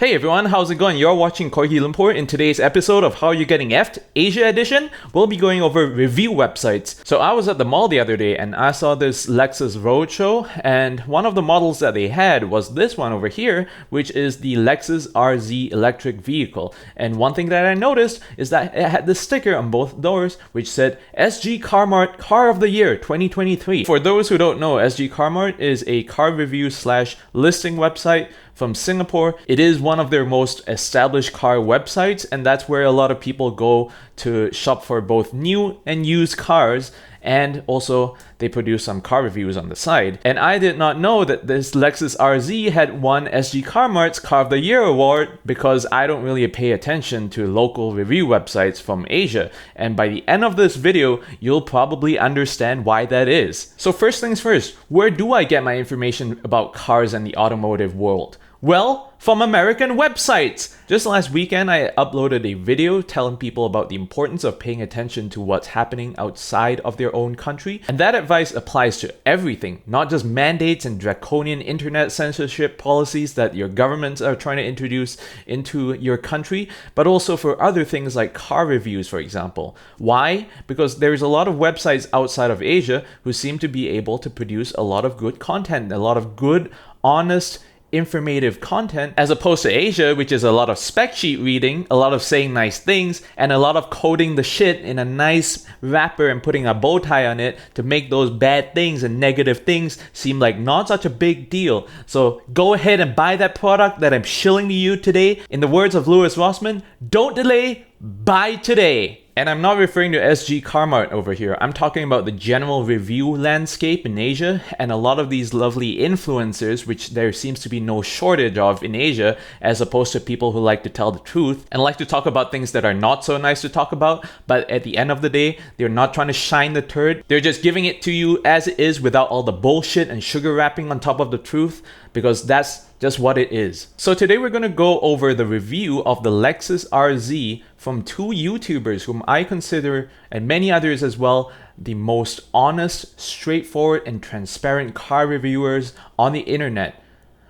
Hey everyone, how's it going? You're watching Corgi Lumpur. In today's episode of How You're Getting Effed, Asia Edition, we'll be going over review websites. So I was at the mall the other day and I saw this Lexus Roadshow, and one of the models that they had was this one over here, which is the Lexus RZ electric vehicle. And one thing that I noticed is that it had this sticker on both doors which said SGCarMart Car of the Year 2023. For those who don't know, SGCarMart is a car review / listing website from Singapore. It is one of their most established car websites, and that's where a lot of people go to shop for both new and used cars, and also they produce some car reviews on the side. And I did not know that this Lexus RZ had won SGCarMart's Car of the Year award, because I don't really pay attention to local review websites from Asia, and by the end of this video you'll probably understand why that is. So first things first, where do I get my information about cars and the automotive world? Well, from American websites! Just last weekend, I uploaded a video telling people about the importance of paying attention to what's happening outside of their own country. And that advice applies to everything, not just mandates and draconian internet censorship policies that your governments are trying to introduce into your country, but also for other things like car reviews, for example. Why? Because there's a lot of websites outside of Asia who seem to be able to produce a lot of good content, a lot of good, honest, informative content, as opposed to Asia, which is a lot of spec sheet reading, a lot of saying nice things, and a lot of coding the shit in a nice wrapper and putting a bow tie on it to make those bad things and negative things seem like not such a big deal. So go ahead and buy that product that I'm shilling to you today. In the words of Louis Rossmann, don't delay, buy today. And I'm not referring to SGCarMart over here. I'm talking about the general review landscape in Asia, and a lot of these lovely influencers, which there seems to be no shortage of in Asia, as opposed to people who like to tell the truth and like to talk about things that are not so nice to talk about, but at the end of the day, they're not trying to shine the turd. They're just giving it to you as it is without all the bullshit and sugar wrapping on top of the truth, because that's just what it is. So today we're going to go over the review of the Lexus RZ from two YouTubers whom I consider, and many others as well, the most honest, straightforward, and transparent car reviewers on the internet.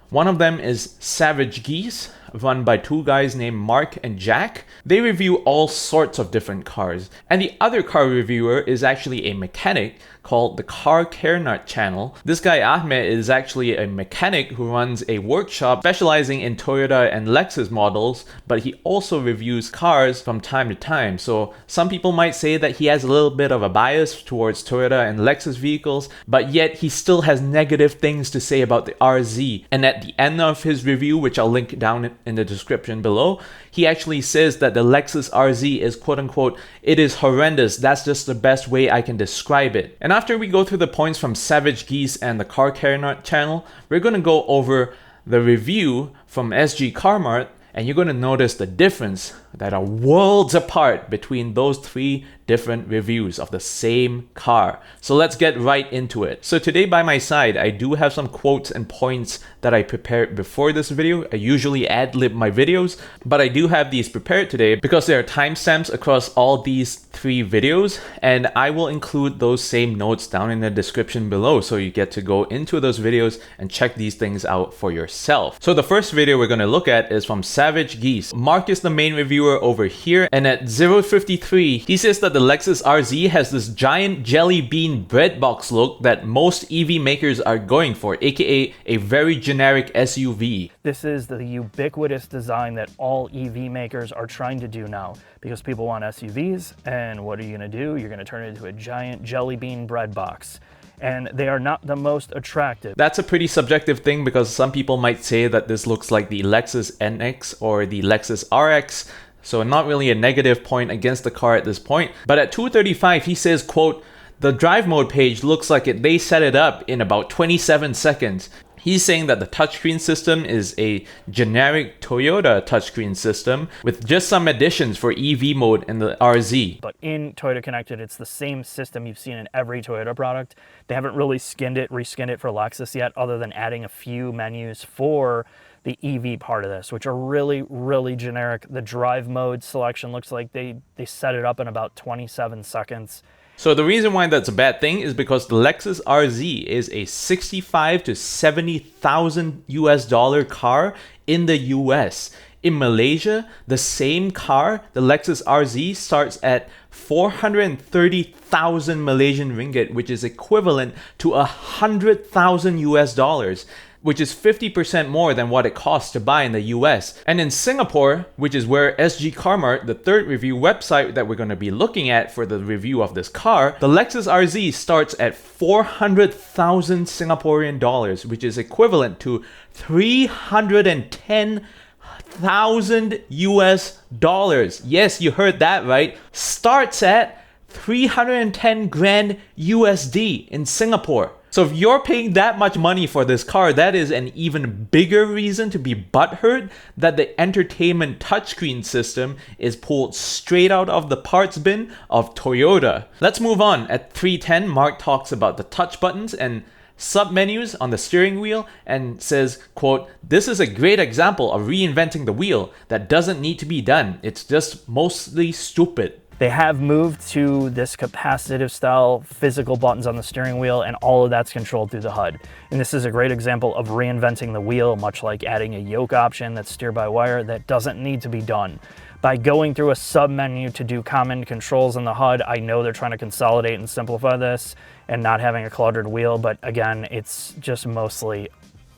One of them is Savagegeese, run by two guys named Mark and Jack. They review all sorts of different cars. And the other car reviewer is actually a mechanic called the cont'd channel. This guy Ahmed is actually a mechanic who runs a workshop specializing in Toyota and Lexus models, but he also reviews cars from time to time. So some people might say that he has a little bit of a bias towards Toyota and Lexus vehicles, but yet he still has negative things to say about the RZ. And at the end of his review, which I'll link down in the description below, he actually says that the Lexus RZ is quote unquote, it is horrendous. That's just the best way I can describe it. And after we go through the points from Savagegeese and the cont'd channel, we're going to go over the review from SGCarMart, and you're going to notice the difference that are worlds apart between those three different reviews of the same car. So let's get right into it. So today by my side, I do have some quotes and points that I prepared before this video. I usually ad-lib my videos, but I do have these prepared today because there are timestamps across all these three videos, and I will include those same notes down in the description below, so you get to go into those videos and check these things out for yourself. So the first video we're going to look at is from Savagegeese. Mark is the main reviewer over here, and at 0:53 he says that the Lexus RZ has this giant jelly bean breadbox look that most EV makers are going for, aka a very generic SUV. This is the ubiquitous design that all EV makers are trying to do now, because people want SUVs, and what are you going to do? You're going to turn it into a giant jelly bean breadbox. And they are not the most attractive. That's a pretty subjective thing, because some people might say that this looks like the Lexus NX or the Lexus RX, so not really a negative point against the car at this point. But at 2:35 he says, quote, the drive mode page looks like they set it up in about 27 seconds. He's saying that the touchscreen system is a generic Toyota touchscreen system with just some additions for EV mode in the RZ. But in Toyota Connected, it's the same system you've seen in every Toyota product. They haven't really reskinned it for Lexus yet, other than adding a few menus for the EV part of this, which are really, really generic. The drive mode selection looks like they set it up in about 27 seconds. So the reason why that's a bad thing is because the Lexus RZ is a 65 to 70,000 US dollar car in the US. In Malaysia, the same car, the Lexus RZ, starts at 430,000 Malaysian ringgit, which is equivalent to 100,000 US dollars, which is 50% more than what it costs to buy in the US. And in Singapore, which is where SGCarMart, the third review website that we're going to be looking at for the review of this car, the Lexus RZ starts at 400,000 Singaporean dollars, which is equivalent to 310,000 US dollars. Yes, you heard that right. Starts at 310 grand USD in Singapore. So if you're paying that much money for this car, that is an even bigger reason to be butthurt that the entertainment touchscreen system is pulled straight out of the parts bin of Toyota. Let's move on. At 310, Mark talks about the touch buttons and submenus on the steering wheel and says, quote, "This is a great example of reinventing the wheel that doesn't need to be done. It's just mostly stupid." They have moved to this capacitive style physical buttons on the steering wheel, and all of that's controlled through the HUD. And this is a great example of reinventing the wheel, much like adding a yoke option that's steer-by-wire that doesn't need to be done. By going through a sub-menu to do common controls in the HUD, I know they're trying to consolidate and simplify this and not having a cluttered wheel, but again, it's just mostly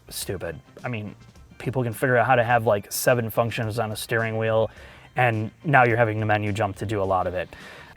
stupid. I mean, people can figure out how to have like 7 functions on a steering wheel, and now you're having the menu jump to do a lot of it.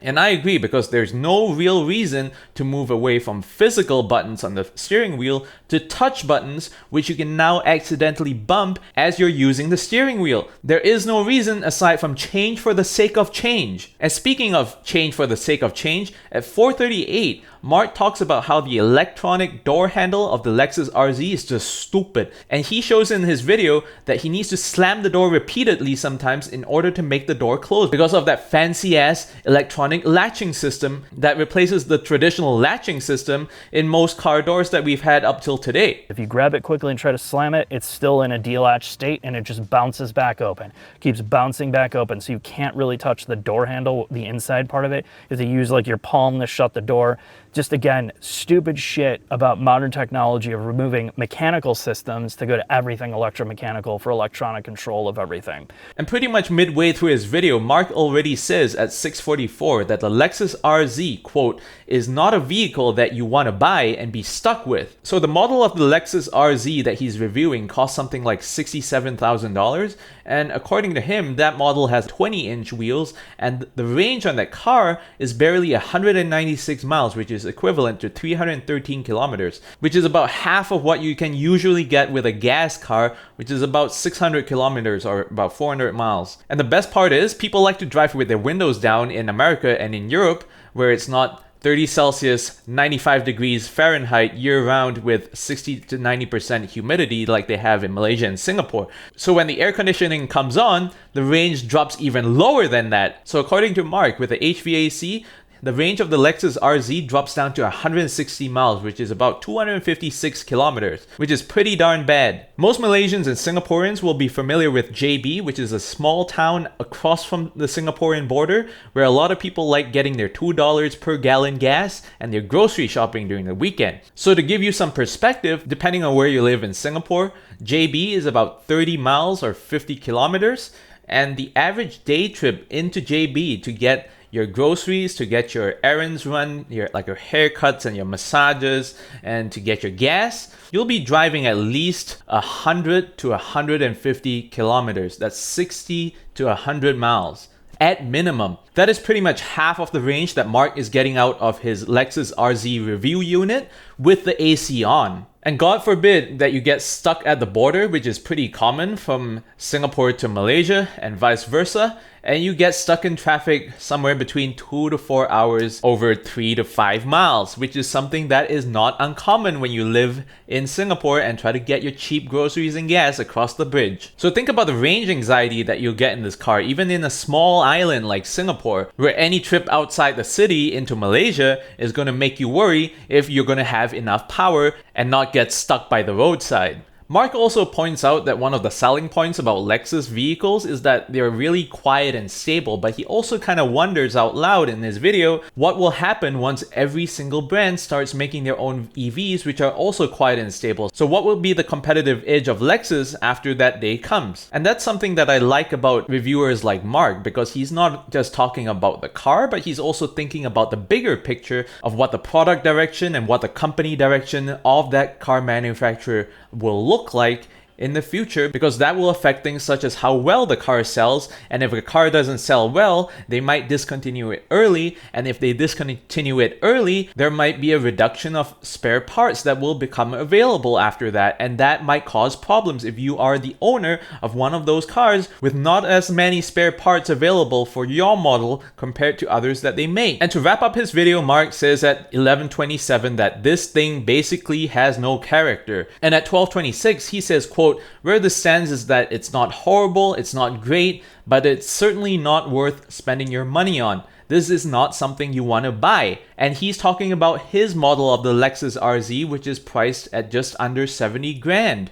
And I agree, because there's no real reason to move away from physical buttons on the steering wheel to touch buttons, which you can now accidentally bump as you're using the steering wheel. There is no reason aside from change for the sake of change. And speaking of change for the sake of change, at 438, Mark talks about how the electronic door handle of the Lexus RZ is just stupid. And he shows in his video that he needs to slam the door repeatedly sometimes in order to make the door close because of that fancy ass electronic latching system that replaces the traditional latching system in most car doors that we've had up till today. If you grab it quickly and try to slam it, it's still in a delatched state and it just bounces back open. Keeps bouncing back open, so you can't really touch the door handle, the inside part of it. You have to use like your palm to shut the door. Just again, stupid shit about modern technology of removing mechanical systems to go to everything electromechanical for electronic control of everything. And pretty much midway through his video, Mark already says at 6:44 that the Lexus RZ, quote, "is not a vehicle that you want to buy and be stuck with." So the model of the Lexus RZ that he's reviewing costs something like $67,000, and according to him, that model has 20-inch wheels, and the range on that car is barely 196 miles, which is equivalent to 313 kilometers, which is about half of what you can usually get with a gas car, which is about 600 kilometers or about 400 miles. And the best part is, people like to drive with their windows down in America and in Europe, where it's not 30 Celsius, 95 degrees Fahrenheit year-round with 60 to 90% humidity like they have in Malaysia and Singapore. So when the air conditioning comes on, the range drops even lower than that. So according to Mark, with the HVAC, the range of the Lexus RZ drops down to 160 miles, which is about 256 kilometers, which is pretty darn bad. Most Malaysians and Singaporeans will be familiar with JB, which is a small town across from the Singaporean border, where a lot of people like getting their $2 per gallon gas and their grocery shopping during the weekend. So to give you some perspective, depending on where you live in Singapore, JB is about 30 miles or 50 kilometers, and the average day trip into JB to get your groceries, to get your errands run, your haircuts and your massages, and to get your gas, you'll be driving at least 100 to 150 kilometers. That's 60 to 100 miles at minimum. That is pretty much half of the range that Mark is getting out of his Lexus RZ review unit with the AC on. And God forbid that you get stuck at the border, which is pretty common from Singapore to Malaysia and vice versa, and you get stuck in traffic somewhere between 2 to 4 hours over 3 to 5 miles, which is something that is not uncommon when you live in Singapore and try to get your cheap groceries and gas across the bridge. So think about the range anxiety that you'll get in this car, even in a small island like Singapore, where any trip outside the city into Malaysia is going to make you worry if you're going to have enough power and not get stuck by the roadside. Mark also points out that one of the selling points about Lexus vehicles is that they're really quiet and stable, but he also kind of wonders out loud in his video what will happen once every single brand starts making their own EVs which are also quiet and stable. So what will be the competitive edge of Lexus after that day comes? And that's something that I like about reviewers like Mark, because he's not just talking about the car, but he's also thinking about the bigger picture of what the product direction and what the company direction of that car manufacturer will look like in the future, because that will affect things such as how well the car sells, and if a car doesn't sell well, they might discontinue it early, and if they discontinue it early, there might be a reduction of spare parts that will become available after that, and that might cause problems if you are the owner of one of those cars with not as many spare parts available for your model compared to others that they make. And to wrap up his video, Mark says at 11:27 that this thing basically has no character, and at 12:26 he says, quote, "Where this stands is that it's not horrible, it's not great, but it's certainly not worth spending your money on. This is not something you want to buy." And he's talking about his model of the Lexus RZ, which is priced at just under 70 grand.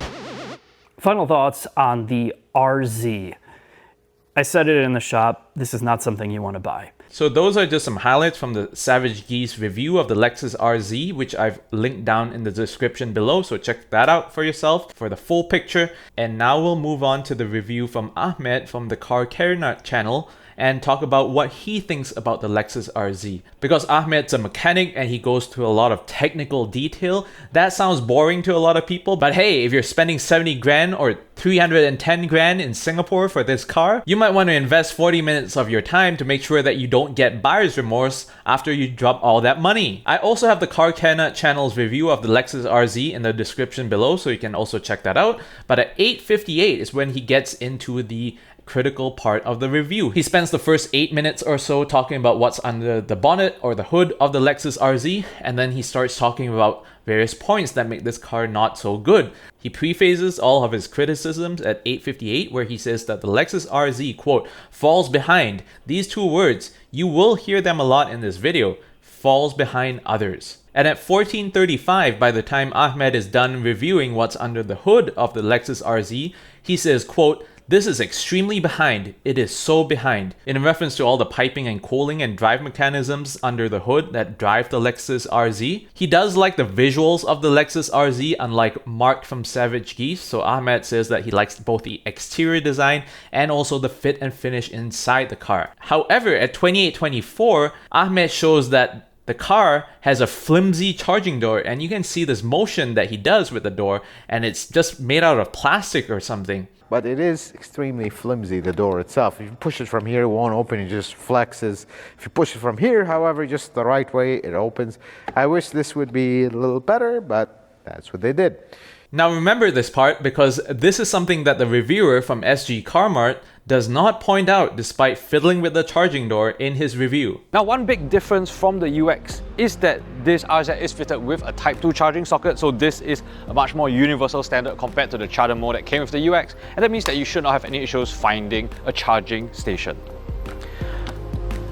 Final thoughts on the RZ. I said it in the shop, this is not something you want to buy. So those are just some highlights from the Savagegeese review of the Lexus RZ, which I've linked down in the description below, so check that out for yourself for the full picture. And now we'll move on to the review from Ahmed from the cont'd channel and talk about what he thinks about the Lexus RZ. Because Ahmed's a mechanic and he goes through a lot of technical detail, that sounds boring to a lot of people, but hey, if you're spending 70 grand or 310 grand in Singapore for this car, you might want to invest 40 minutes of your time to make sure that you don't get buyer's remorse after you drop all that money. I also have the cont'd channel's review of the Lexus RZ in the description below, so you can also check that out. But at 8:58 is when he gets into the critical part of the review. He spends the first 8 minutes or so talking about what's under the bonnet or the hood of the Lexus RZ, and then he starts talking about various points that make this car not so good. He prephases all of his criticisms at 8:58, where he says that the Lexus RZ, quote, "falls behind." These two words, you will hear them a lot in this video, falls behind others. And at 14:35, by the time Ahmed is done reviewing what's under the hood of the Lexus RZ, he says, quote, "This is extremely behind. It is so behind," in reference to all the piping and cooling and drive mechanisms under the hood that drive the Lexus RZ. He does like the visuals of the Lexus RZ, unlike Mark from Savagegeese, so Ahmed says that he likes both the exterior design and also the fit and finish inside the car. However, at 28:24, Ahmed shows that the car has a flimsy charging door, and you can see this motion that he does with the door, and it's just made out of plastic or something. But it is extremely flimsy, the door itself. If you push it from here, it won't open, it just flexes. If you push it from here, however, just the right way, it opens. I wish this would be a little better, but that's what they did. Now remember this part, because this is something that the reviewer from SGCarMart does not point out despite fiddling with the charging door in his review. Now, one big difference from the UX is that this RZ is fitted with a Type 2 charging socket, so this is a much more universal standard compared to the charger mode that came with the UX, and that means that you should not have any issues finding a charging station.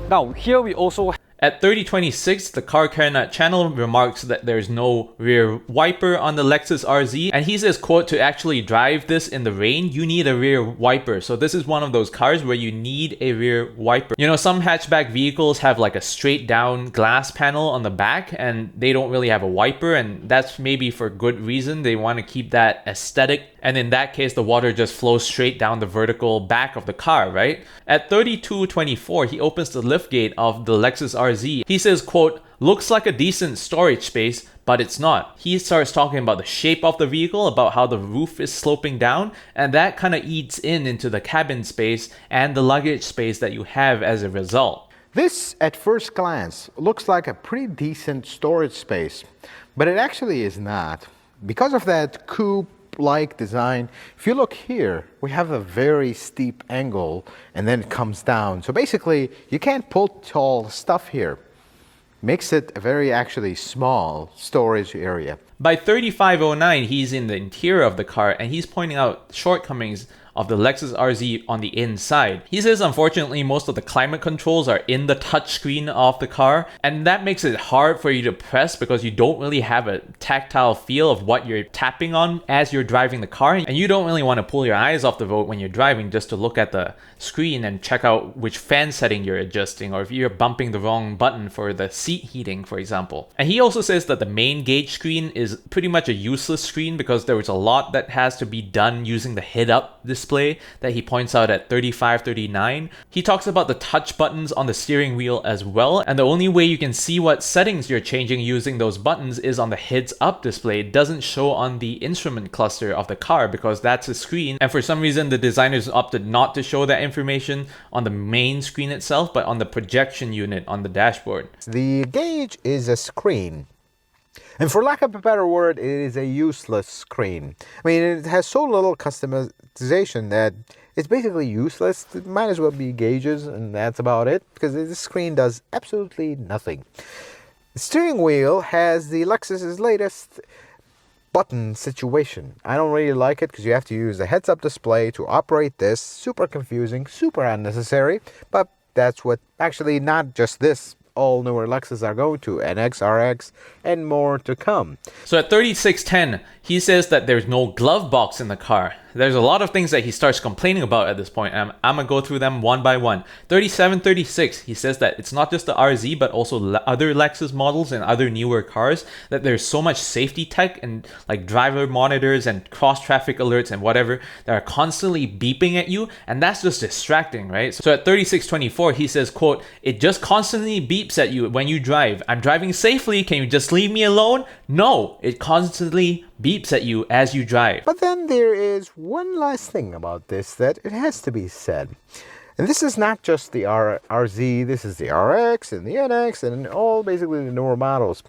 Now, here we also At 30:26, the cont'd channel remarks that there's no rear wiper on the Lexus RZ, and he says, quote, "To actually drive this in the rain, you need a rear wiper." So this is one of those cars where you need a rear wiper. You know, some hatchback vehicles have like a straight down glass panel on the back, and they don't really have a wiper, and that's maybe for good reason. They want to keep that aesthetic, and in that case, the water just flows straight down the vertical back of the car, right? At 32:24, he opens the liftgate of the Lexus RZ. He says, quote, "Looks like a decent storage space, but it's not." He starts talking about the shape of the vehicle, about how the roof is sloping down, and that kind of eats into the cabin space and the luggage space that you have as a result. This, at first glance, looks like a pretty decent storage space, but it actually is not. Because of that coupe-like design, if you look here, we have a very steep angle and then it comes down. So basically, you can't put tall stuff here. Makes it a very actually small storage area. By 35:09, he's in the interior of the car and he's pointing out shortcomings of the Lexus RZ on the inside. He says unfortunately most of the climate controls are in the touchscreen of the car, and that makes it hard for you to press because you don't really have a tactile feel of what you're tapping on as you're driving the car, and you don't really want to pull your eyes off the road when you're driving just to look at the screen and check out which fan setting you're adjusting, or if you're bumping the wrong button for the seat heating, for example. And he also says that the main gauge screen is pretty much a useless screen because there was a lot that has to be done using the head-up display that he points out at 3539. He talks about the touch buttons on the steering wheel as well, and the only way you can see what settings you're changing using those buttons is on the heads-up display. It doesn't show on the instrument cluster of the car because that's a screen, and for some reason the designers opted not to show that information on the main screen itself, but on the projection unit on the dashboard. The gauge is a screen. And for lack of a better word, it is a useless screen. I mean, it has so little customization that it's basically useless. It might as well be gauges, and that's about it, because this screen does absolutely nothing. The steering wheel has the Lexus's latest button situation. I don't really like it because you have to use the heads-up display to operate this. Super confusing, super unnecessary, but that's what, actually not just this, all newer Lexus are going to, NX, RX, and more to come. So at 3610, he says that there's no glove box in the car. There's a lot of things that he starts complaining about at this point, and I'm gonna go through them one by one. 3736, he says that it's not just the RZ, but also other Lexus models and other newer cars, that there's so much safety tech and like driver monitors and cross-traffic alerts and whatever that are constantly beeping at you, and that's just distracting, right? So at 3624, he says, quote, "It just constantly beeps at you when you drive. I'm driving safely, can you just leave me alone? No, it constantly beeps at you as you drive." But then there is one last thing about this that it has to be said. And this is not just the RZ, this is the RX and the NX and all basically the newer models.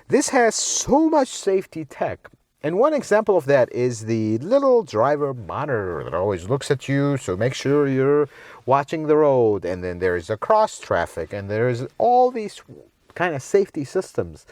This has so much safety tech. And one example of that is the little driver monitor that always looks at you, so make sure you're watching the road. And then there's a cross traffic, and there's all these kind of safety systems.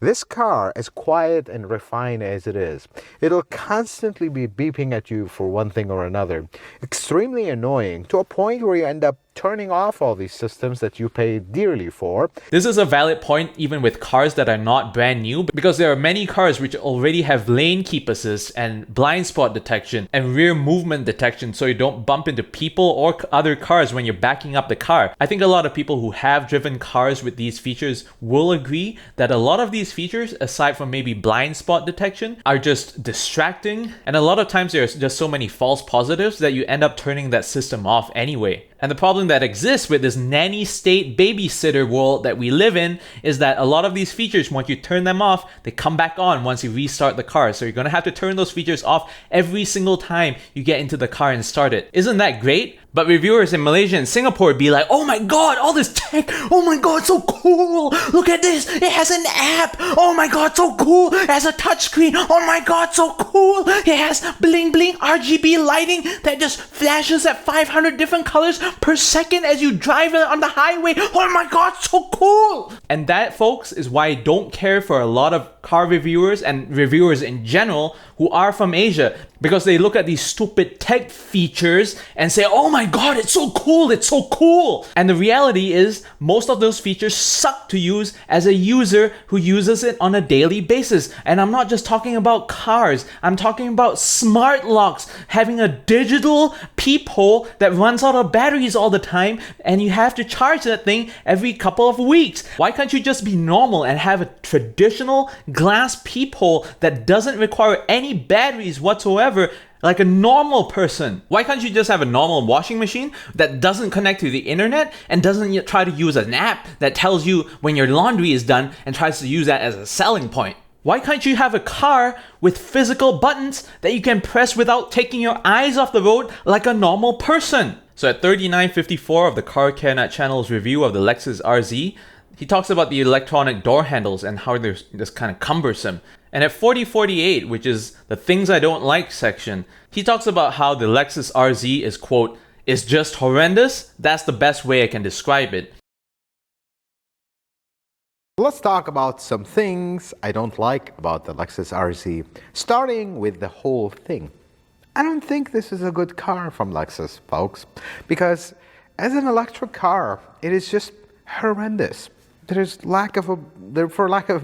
This car, as quiet and refined as it is, it'll constantly be beeping at you for one thing or another. Extremely annoying, to a point where you end up turning off all these systems that you pay dearly for. This is a valid point even with cars that are not brand new, because there are many cars which already have lane keep assist and blind spot detection and rear movement detection, so you don't bump into people or other cars when you're backing up the car. I think a lot of people who have driven cars with these features will agree that a lot of these features, aside from maybe blind spot detection, are just distracting, and a lot of times there's just so many false positives that you end up turning that system off anyway. And the problem that exists with this nanny state babysitter world that we live in is that a lot of these features, once you turn them off, they come back on once you restart the car. So you're gonna have to turn those features off every single time you get into the car and start it. Isn't that great? But reviewers in Malaysia and Singapore would be like, "Oh my god, all this tech, oh my god, so cool, look at this, it has an app, oh my god, so cool, it has a touchscreen, oh my god, so cool, it has bling bling RGB lighting that just flashes at 500 different colors per second as you drive it on the highway, oh my god, so cool." And that, folks, is why I don't care for a lot of car reviewers and reviewers in general who are from Asia, because they look at these stupid tech features and say, "Oh my god, it's so cool, it's so cool." And the reality is most of those features suck to use as a user who uses it on a daily basis. And I'm not just talking about cars, I'm talking about smart locks, having a digital peephole that runs out of batteries all the time and you have to charge that thing every couple of weeks. Why can't you just be normal and have a traditional glass peephole that doesn't require any batteries whatsoever, like a normal person? Why can't you just have a normal washing machine that doesn't connect to the internet and doesn't yet try to use an app that tells you when your laundry is done and tries to use that as a selling point? Why can't you have a car with physical buttons that you can press without taking your eyes off the road like a normal person? So at 3954 of the Car Care Nut channel's review of the Lexus RZ, he talks about the electronic door handles and how they're just kind of cumbersome. And at 4048, which is the things I don't like section, he talks about how the Lexus RZ is, quote, "is just horrendous. That's the best way I can describe it." Let's talk about some things I don't like about the Lexus RZ, starting with the whole thing. I don't think this is a good car from Lexus, folks, because as an electric car, it is just horrendous. For lack of a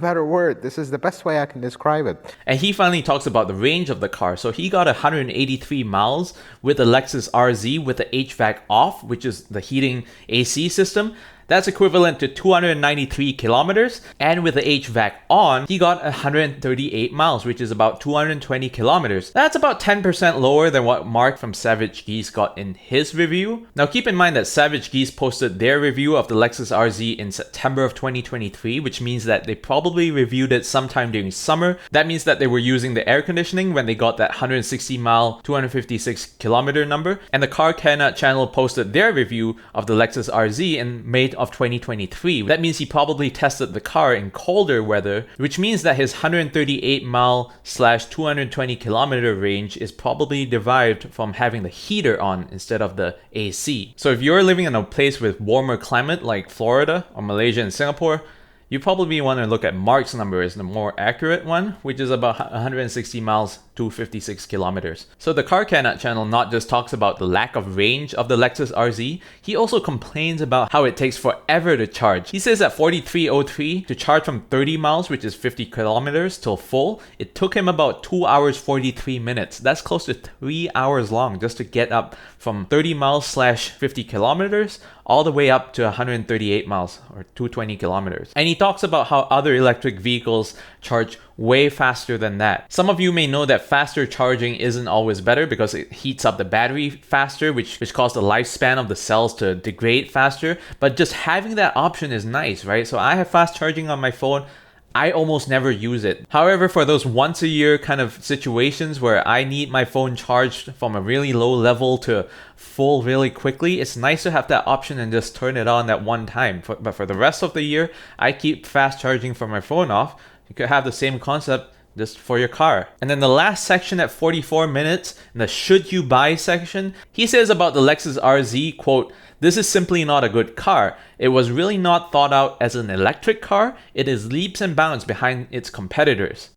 better word, this is the best way I can describe it. And he finally talks about the range of the car. So he got 183 miles with the Lexus RZ with the HVAC off, which is the heating AC system. That's equivalent to 293 kilometers. And with the HVAC on, he got 138 miles, which is about 220 kilometers. That's about 10% lower than what Mark from Savagegeese got in his review. Now keep in mind that Savagegeese posted their review of the Lexus RZ in September of 2023, which means that they probably reviewed it sometime during summer. That means that they were using the air conditioning when they got that 160 mile, 256 kilometer number. And the cont'd channel posted their review of the Lexus RZ in May of 2023. That means he probably tested the car in colder weather, which means that his 138 mile / 220 kilometer range is probably derived from having the heater on instead of the AC. So if you're living in a place with warmer climate like Florida or Malaysia and Singapore, you probably want to look at Mark's number as the more accurate one, which is about 160 miles, 256 kilometers. So the cont'd channel not just talks about the lack of range of the Lexus RZ, he also complains about how it takes forever to charge. He says at 4303 to charge from 30 miles, which is 50 kilometers, till full, it took him about 2 hours 43 minutes. That's close to 3 hours long just to get up from 30 miles / 50 kilometers all the way up to 138 miles or 220 kilometers. And he talks about how other electric vehicles charge way faster than that. Some of you may know that faster charging isn't always better because it heats up the battery faster, which causes the lifespan of the cells to degrade faster. But just having that option is nice, right? So I have fast charging on my phone. I almost never use it. However, for those once a year kind of situations where I need my phone charged from a really low level to full really quickly, it's nice to have that option and just turn it on at one time. But for the rest of the year, I keep fast charging from my phone off. You could have the same concept just for your car. And then the last section at 44 minutes, in the should you buy section, he says about the Lexus RZ, quote, "This is simply not a good car. It was really not thought out as an electric car. It is leaps and bounds behind its competitors."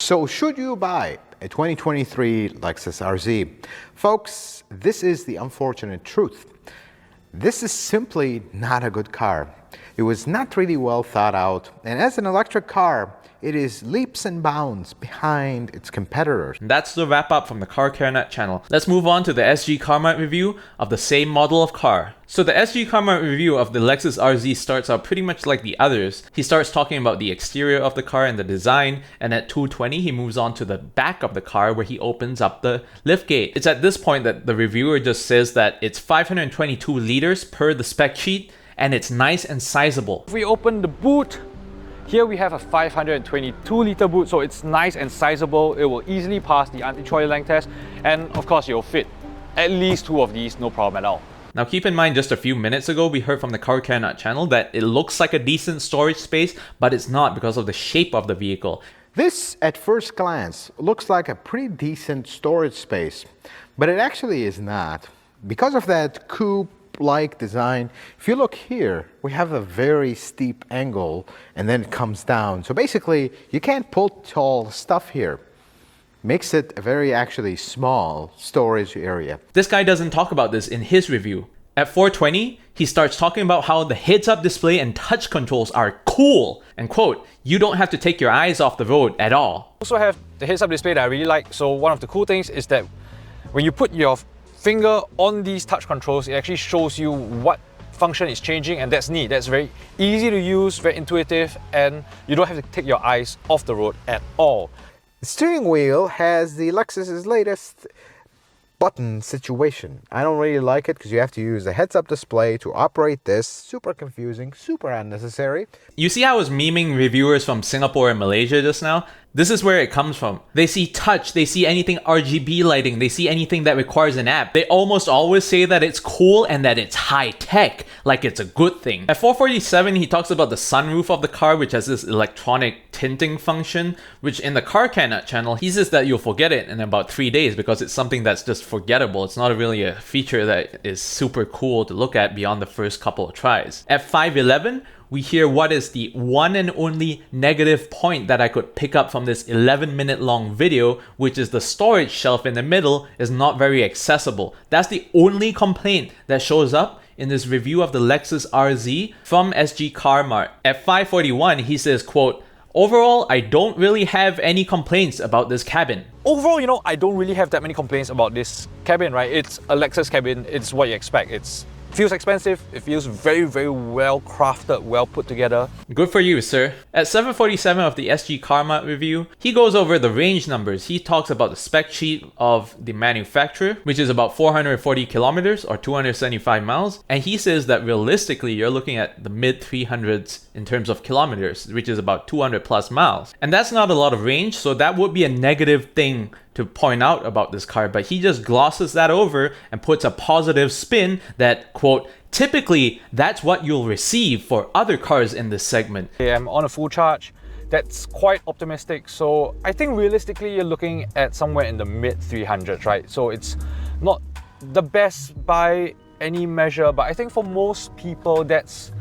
So should you buy a 2023 Lexus RZ? Folks, this is the unfortunate truth. This is simply not a good car. It was not really well thought out, and as an electric car, it is leaps and bounds behind its competitors. And that's the wrap up from the cont'd channel. Let's move on to the SGCarMart review of the same model of car. So the SGCarMart review of the Lexus RZ starts out pretty much like the others. He starts talking about the exterior of the car and the design, and at 2:20 he moves on to the back of the car where he opens up the liftgate. It's at this point that the reviewer just says that it's 522 liters per the spec sheet, and it's nice and sizable. If we open the boot, here we have a 522 litre boot, so it's nice and sizable. It will easily pass the anti-trolley length test, and of course you'll fit at least 2 of these, no problem at all. Now keep in mind, just a few minutes ago we heard from the cont'd channel that it looks like a decent storage space, but it's not because of the shape of the vehicle. This, at first glance, looks like a pretty decent storage space, but it actually is not. Because of that coupe-like design, if you look here, we have a very steep angle and then it comes down. So basically, you can't put all stuff here. Makes it a very actually small storage area. This guy doesn't talk about this in his review. At 4:20, he starts talking about how the heads-up display and touch controls are cool. And quote, "You don't have to take your eyes off the road at all." Also have the heads-up display that I really like. So one of the cool things is that when you put your finger on these touch controls, it actually shows you what function is changing, and that's neat. That's very easy to use, very intuitive, and you don't have to take your eyes off the road at all. The steering wheel has the Lexus's latest button situation. I don't really like it because you have to use a heads-up display to operate this. Super confusing, super unnecessary. You see how I was memeing reviewers from Singapore and Malaysia just now? This is where it comes from. They see touch, they see anything RGB lighting, they see anything that requires an app. They almost always say that it's cool and that it's high tech, like it's a good thing. At 4:47, he talks about the sunroof of the car, which has this electronic tinting function, which in the cont'd channel, he says that you'll forget it in about 3 days because it's something that's just forgettable. It's not really a feature that is super cool to look at beyond the first couple of tries. At 5:11, we hear what is the one and only negative point that I could pick up from this 11-minute long video, which is the storage shelf in the middle is not very accessible. That's the only complaint that shows up in this review of the Lexus RZ from SGCarMart. At 5:41, he says, quote, "Overall, I don't really have any complaints about this cabin." Overall, I don't really have that many complaints about this cabin, right? It's a Lexus cabin, it's what you expect. It feels expensive, it feels very, very well crafted, well put together. Good for you, sir. At 7:47 of the SGCarMart review, he goes over the range numbers. He talks about the spec sheet of the manufacturer, which is about 440 kilometers or 275 miles. And he says that realistically, you're looking at the mid 300s in terms of kilometers, which is about 200 plus miles. And that's not a lot of range, so that would be a negative thing to point out about this car, but he just glosses that over and puts a positive spin that, quote, "Typically, that's what you'll receive for other cars in this segment." I'm on a full charge. That's quite optimistic. So I think realistically, you're looking at somewhere in the mid 300s, right? So it's not the best by any measure, but I think for most people, that's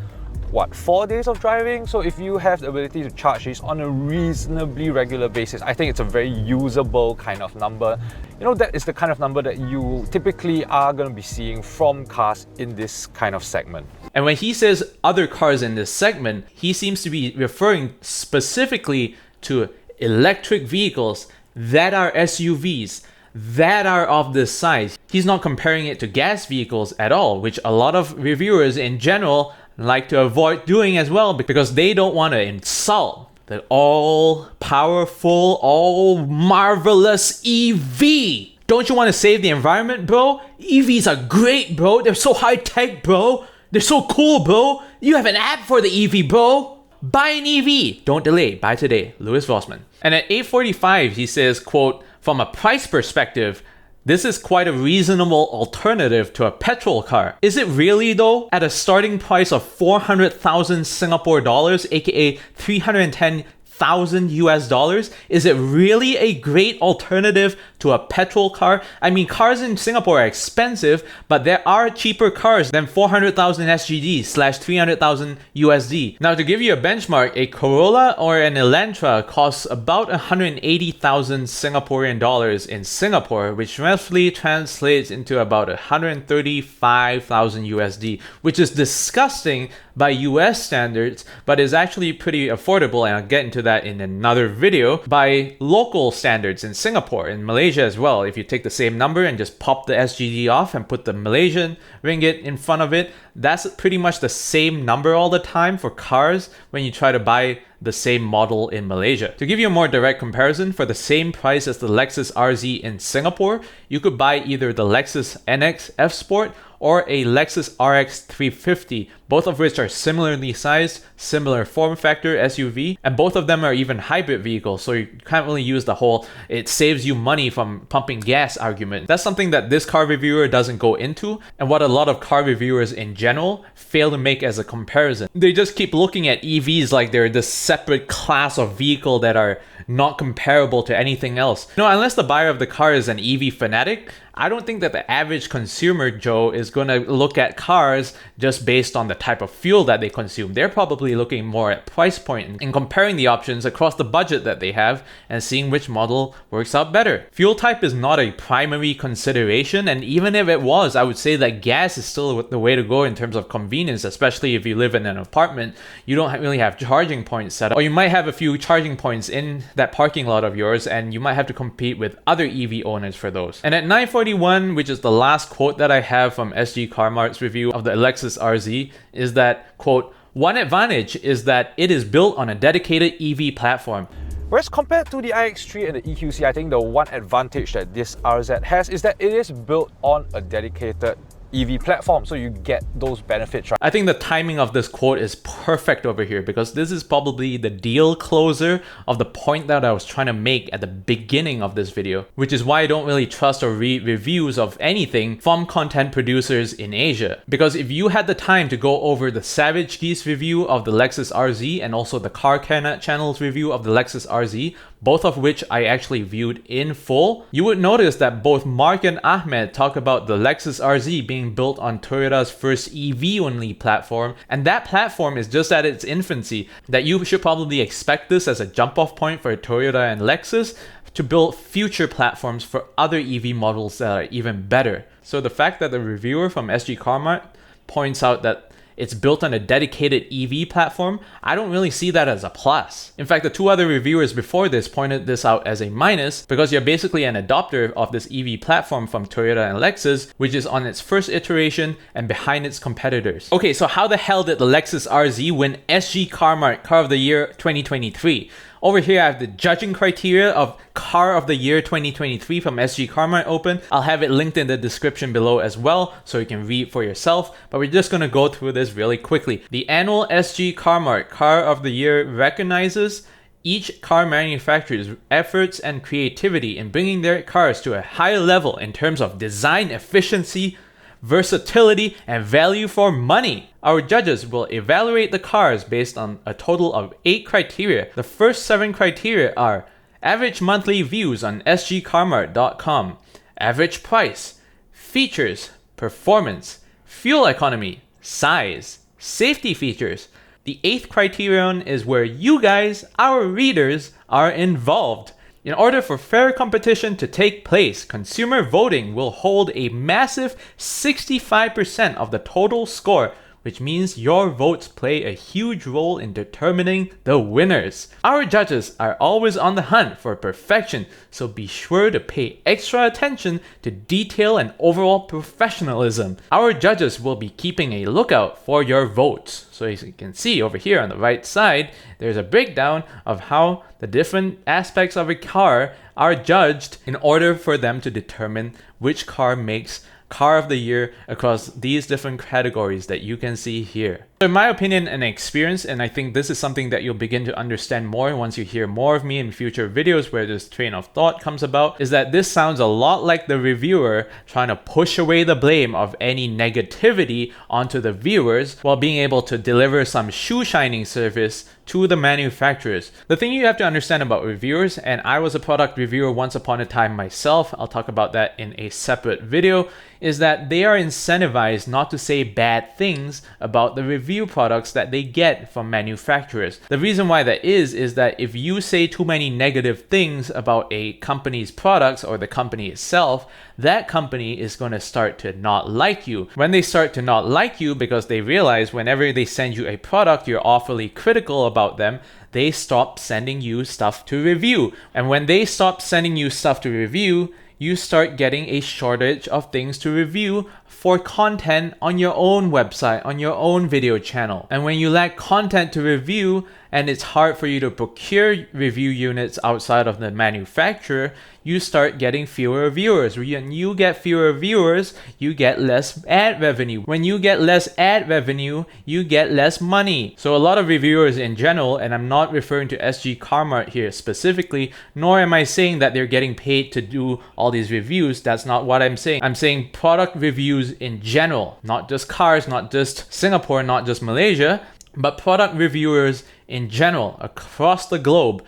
4 days of driving. So if you have the ability to charge these on a reasonably regular basis, I think it's a very usable kind of number. That is the kind of number that you typically are going to be seeing from cars in this kind of segment. And when he says other cars in this segment, he seems to be referring specifically to electric vehicles that are SUVs, that are of this size. He's not comparing it to gas vehicles at all, which a lot of reviewers in general like to avoid doing as well, because they don't want to insult the all-powerful, all-marvelous EV. Don't you want to save the environment, bro? EVs are great, bro. They're so high-tech, bro. They're so cool, bro. You have an app for the EV, bro. Buy an EV. Don't delay. Buy today. Louis Vossman. And at 8:45, he says, quote, "From a price perspective, this is quite a reasonable alternative to a petrol car." Is it really though? At a starting price of 400,000 Singapore dollars, aka 310,000 US dollars, is it really a great alternative to a petrol car? I mean, cars in Singapore are expensive, but there are cheaper cars than 400,000 SGD / 300,000 USD. Now, to give you a benchmark, a Corolla or an Elantra costs about 180,000 Singaporean dollars in Singapore, which roughly translates into about 135,000 USD, which is disgusting by US standards, but is actually pretty affordable, and I'll get into that in another video, by local standards in Singapore, in Malaysia as well. If you take the same number and just pop the SGD off and put the Malaysian ringgit in front of it, that's pretty much the same number all the time for cars when you try to buy the same model in Malaysia. To give you a more direct comparison, for the same price as the Lexus RZ in Singapore, you could buy either the Lexus NX F Sport or a Lexus RX 350, both of which are similarly sized, similar form factor SUV, and both of them are even hybrid vehicles, so you can't really use the whole "it saves you money from pumping gas" argument. That's something that this car reviewer doesn't go into, and what a lot of car reviewers in general fail to make as a comparison. They just keep looking at EVs like they're this separate class of vehicle that are not comparable to anything else. Unless the buyer of the car is an EV fanatic, I don't think that the average consumer, Joe, is going to look at cars just based on the type of fuel that they consume. They're probably looking more at price point and comparing the options across the budget that they have and seeing which model works out better. Fuel type is not a primary consideration, and even if it was, I would say that gas is still the way to go in terms of convenience, especially if you live in an apartment. You don't really have charging points set up, or you might have a few charging points in that parking lot of yours, and you might have to compete with other EV owners for those. And at 9:41, which is the last quote that I have from SGCarMart's review of the Lexus RZ, is that, quote, "One advantage is that it is built on a dedicated EV platform." Whereas compared to the iX3 and the EQC, I think the one advantage that this RZ has is that it is built on a dedicated EV platform, so you get those benefits, right? I think the timing of this quote is perfect over here, because this is probably the deal closer of the point that I was trying to make at the beginning of this video, which is why I don't really trust or read reviews of anything from content producers in Asia. Because if you had the time to go over the Savagegeese review of the Lexus RZ and also the Car Carnot channel's review of the Lexus RZ, both of which I actually viewed in full, you would notice that both Mark and Ahmed talk about the Lexus RZ being built on Toyota's first EV-only platform, and that platform is just at its infancy, that you should probably expect this as a jump-off point for Toyota and Lexus to build future platforms for other EV models that are even better. So the fact that the reviewer from SGCarMart points out that it's built on a dedicated EV platform, I don't really see that as a plus. In fact, the two other reviewers before this pointed this out as a minus because you're basically an adopter of this EV platform from Toyota and Lexus, which is on its first iteration and behind its competitors. Okay, so how the hell did the Lexus RZ win SGCarMart Car of the Year 2023? Over here, I have the judging criteria of Car of the Year 2023 from SGCarMart open. I'll have it linked in the description below as well, so you can read for yourself. But we're just going to go through this really quickly. The annual SGCarMart Car of the Year recognizes each car manufacturer's efforts and creativity in bringing their cars to a higher level in terms of design efficiency, versatility, and value for money. Our judges will evaluate the cars based on a total of 8 criteria. The first 7 criteria are average monthly views on SGCarMart.com, average price, features, performance, fuel economy, size, safety features. The 8th criterion is where you guys, our readers, are involved. In order for fair competition to take place, consumer voting will hold a massive 65% of the total score, which means your votes play a huge role in determining the winners. Our judges are always on the hunt for perfection, so be sure to pay extra attention to detail and overall professionalism. Our judges will be keeping a lookout for your votes. So as you can see over here on the right side, there's a breakdown of how the different aspects of a car are judged in order for them to determine which car makes Car of the Year across these different categories that you can see here. So in my opinion and experience, and I think this is something that you'll begin to understand more once you hear more of me in future videos where this train of thought comes about, is that this sounds a lot like the reviewer trying to push away the blame of any negativity onto the viewers while being able to deliver some shoe shining service to the manufacturers. The thing you have to understand about reviewers, and I was a product reviewer once upon a time myself, I'll talk about that in a separate video, is that they are incentivized not to say bad things about the review products that they get from manufacturers. The reason why that is that if you say too many negative things about a company's products or the company itself, that company is going to start to not like you. When they start to not like you because they realize whenever they send you a product you're awfully critical about them, they stop sending you stuff to review. And when they stop sending you stuff to review, you start getting a shortage of things to review for content on your own website, on your own video channel. And when you lack content to review and it's hard for you to procure review units outside of the manufacturer, you start getting fewer viewers. When you get fewer viewers, you get less ad revenue. When you get less ad revenue, you get less money. So a lot of reviewers in general, and I'm not referring to SGCarMart here specifically, nor am I saying that they're getting paid to do all these reviews. That's not what I'm saying. I'm saying product reviews in general, not just cars, not just Singapore, not just Malaysia, but product reviewers in general across the globe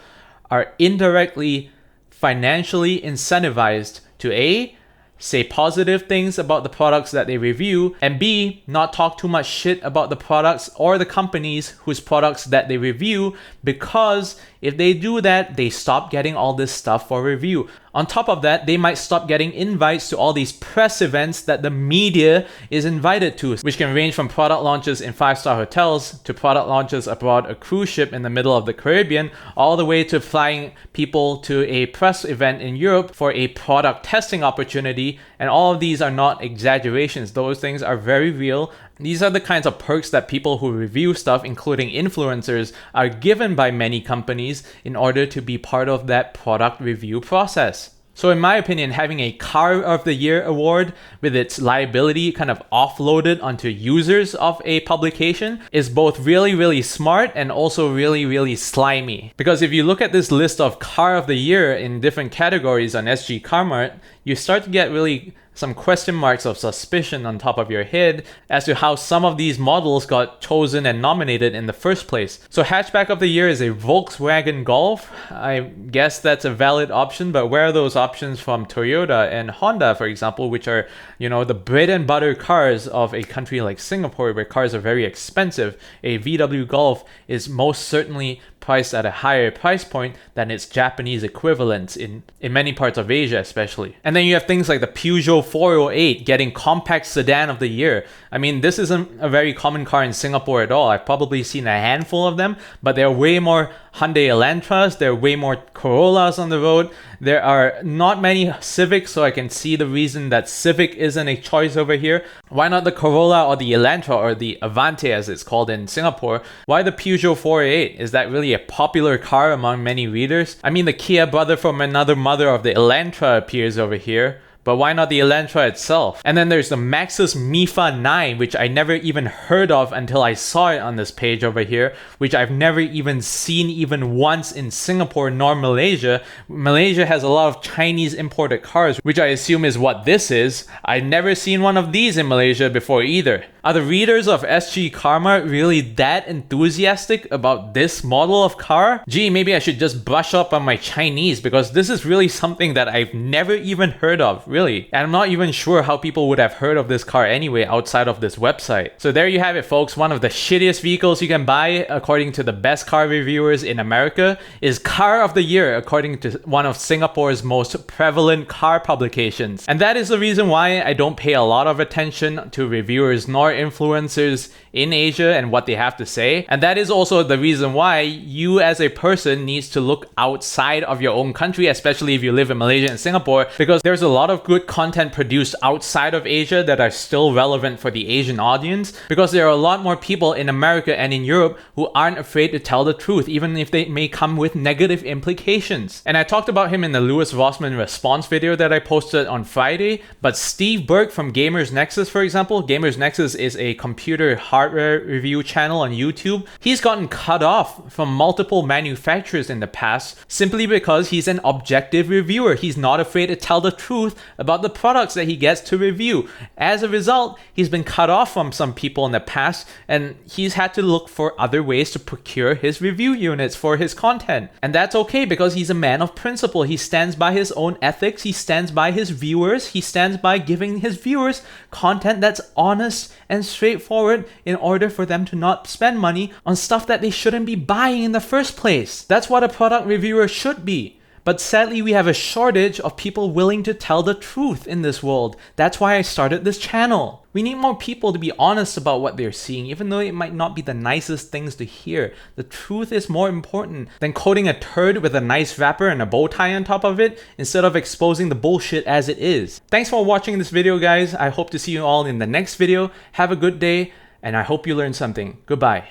are indirectly financially incentivized to A, say positive things about the products that they review, and B, not talk too much shit about the products or the companies whose products that they review, because if they do that, they stop getting all this stuff for review. On top of that, they might stop getting invites to all these press events that the media is invited to, which can range from product launches in 5-star hotels to product launches aboard a cruise ship in the middle of the Caribbean, all the way to flying people to a press event in Europe for a product testing opportunity. And all of these are not exaggerations. Those things are very real. These are the kinds of perks that people who review stuff, including influencers, are given by many companies in order to be part of that product review process. So in my opinion, having a Car of the Year award with its liability kind of offloaded onto users of a publication is both really, really smart and also really, really slimy. Because if you look at this list of Car of the Year in different categories on SGCarMart, you start to get really some question marks of suspicion on top of your head as to how some of these models got chosen and nominated in the first place. So hatchback of the year is a Volkswagen Golf. I guess that's a valid option, but where are those options from Toyota and Honda, for example, which are, you know, the bread and butter cars of a country like Singapore where cars are very expensive? A VW Golf is most certainly priced at a higher price point than its Japanese equivalents in many parts of Asia especially. And then you have things like the Peugeot 408 getting compact sedan of the year. I mean, this isn't a very common car in Singapore at all. I've probably seen a handful of them, but there are way more Hyundai Elantras, there are way more Corollas on the road. There are not many Civics, so I can see the reason that Civic isn't a choice over here. Why not the Corolla or the Elantra or the Avante as it's called in Singapore? Why the Peugeot 408? Is that really a popular car among many readers? I mean, the Kia brother from another mother of the Elantra appears over here. But why not the Elantra itself? And then there's the Maxus Mifa 9, which I never even heard of until I saw it on this page over here, which I've never even seen even once in Singapore nor Malaysia. Malaysia has a lot of Chinese imported cars, which I assume is what this is. I've never seen one of these in Malaysia before either. Are the readers of SGCarMart really that enthusiastic about this model of car? Gee, maybe I should just brush up on my Chinese, because this is really something that I've never even heard of, really. And I'm not even sure how people would have heard of this car anyway outside of this website. So there you have it, folks. One of the shittiest vehicles you can buy, according to the best car reviewers in America, is Car of the Year, according to one of Singapore's most prevalent car publications. And that is the reason why I don't pay a lot of attention to reviewers nor influencers in Asia and what they have to say. And that is also the reason why you as a person needs to look outside of your own country, especially if you live in Malaysia and Singapore, because there's a lot of good content produced outside of Asia that are still relevant for the Asian audience, because there are a lot more people in America and in Europe who aren't afraid to tell the truth, even if they may come with negative implications. And I talked about him in the Louis Rossmann response video that I posted on Friday, but Steve Burke from Gamers Nexus, for example, Gamers Nexus is a computer hardware review channel on YouTube. He's gotten cut off from multiple manufacturers in the past simply because he's an objective reviewer. He's not afraid to tell the truth about the products that he gets to review. As a result, he's been cut off from some people in the past, and he's had to look for other ways to procure his review units for his content. And that's okay, because he's a man of principle. He stands by his own ethics, he stands by his viewers, he stands by giving his viewers content that's honest and straightforward in order for them to not spend money on stuff that they shouldn't be buying in the first place. That's what a product reviewer should be. But sadly, we have a shortage of people willing to tell the truth in this world. That's why I started this channel. We need more people to be honest about what they're seeing, even though it might not be the nicest things to hear. The truth is more important than coating a turd with a nice wrapper and a bow tie on top of it, instead of exposing the bullshit as it is. Thanks for watching this video, guys. I hope to see you all in the next video. Have a good day, and I hope you learned something. Goodbye.